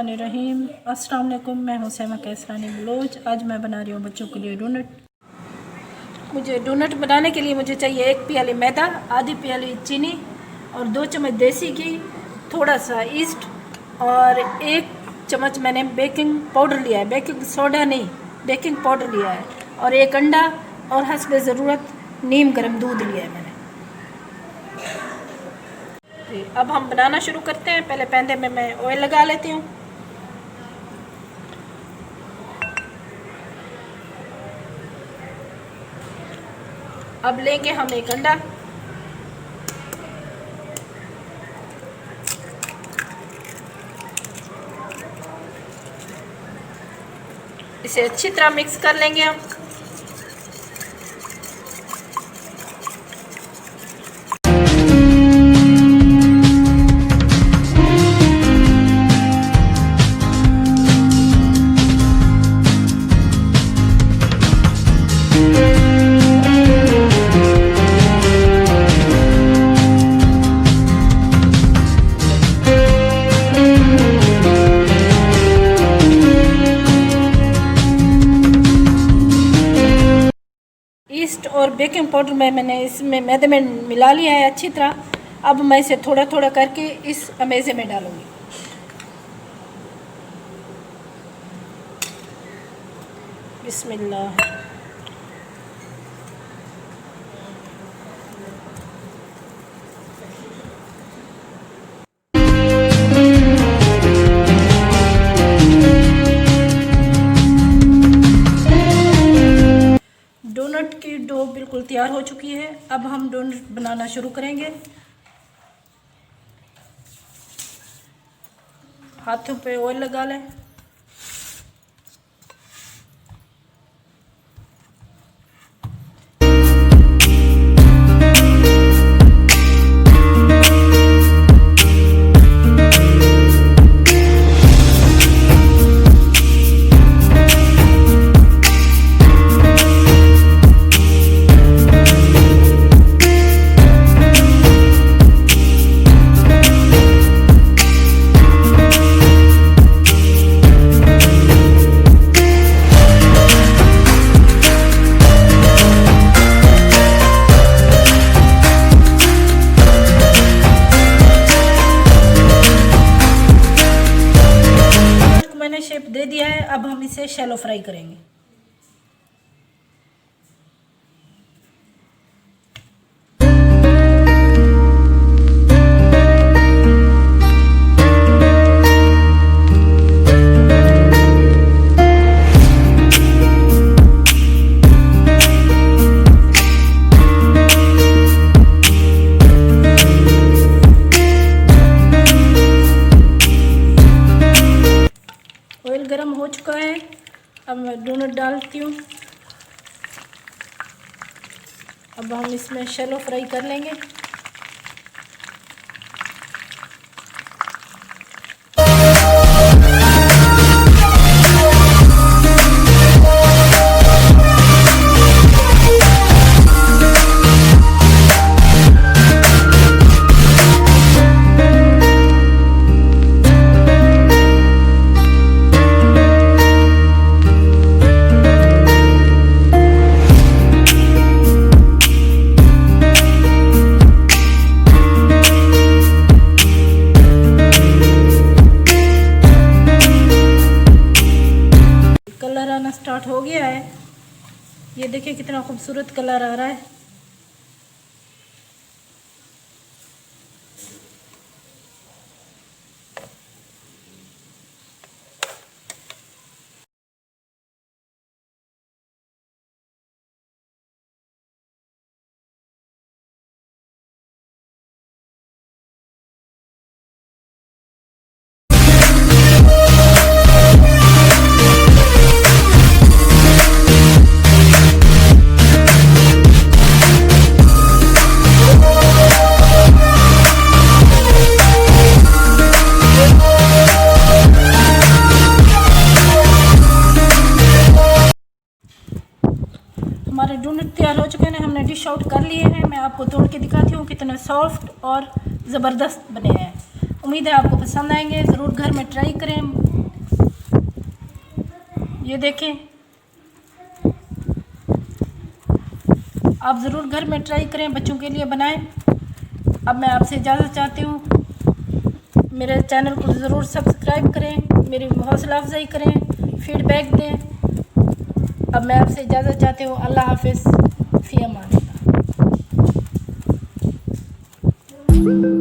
बिस्मिल्लाहिर्रहमानिर्रहीम। अस्सलाम वालेकुम। मैं हूं सैमा कैसरानी बलोच। आज मैं बना रही हूं बच्चों के लिए डोनट। मुझे डोनट बनाने के लिए मुझे चाहिए 1 प्याली मैदा, आधी प्याली चीनी और 2 चम्मच देसी घी, थोड़ा सा ईस्ट और 1 चम्मच मैंने बेकिंग पाउडर लिया है, बेकिंग सोडा नहीं, बेकिंग पाउडर लिया है और 1 अंडा और हस्ब ज़रूरत नीम गर्म दूध लिया है मैंने। अब हम बनाना शुरू करते हैं। पहले पैन में मैं ऑयल लगा लेती हूँ। अब लेंगे हम 1 अंडा, इसे अच्छी तरह मिक्स कर लेंगे हम। ईस्ट और बेकिंग पाउडर में मैंने इसमें मैदे में मिला लिया है अच्छी तरह। अब मैं इसे थोड़ा थोड़ा करके इस अमेज़े में डालूंगी। बिस्मिल्लाह। डोनट की डो बिल्कुल तैयार हो चुकी है। अब हम डोनट बनाना शुरू करेंगे। हाथों पे ऑयल लगा लें। शेप दे दिया है। अब हम इसे शैलो फ्राई करेंगे। ऑयल गरम हो चुका है। अब मैं डोनट डालती हूँ। अब हम इसमें शैलो फ्राई कर लेंगे। कलर आना स्टार्ट हो गया है। ये देखिए कितना खूबसूरत कलर आ रहा है। हमारे डोनट तैयार हो चुके हैं। हमने डिश आउट कर लिए हैं। मैं आपको तोड़ के दिखाती हूँ कितने सॉफ्ट और ज़बरदस्त बने हैं। उम्मीद है आपको पसंद आएंगे। ज़रूर घर में ट्राई करें। ये देखें, आप ज़रूर घर में ट्राई करें, बच्चों के लिए बनाएं। अब मैं आपसे इजाज़त चाहती हूँ, मेरे चैनल को ज़रूर सब्सक्राइब करें, मेरी हौसला अफजाई करें, फीडबैक दें। अब मैं आपसे इजाज़त चाहती हूँ। अल्लाह हाफ़िज़, फ़ी अमान अल्लाह।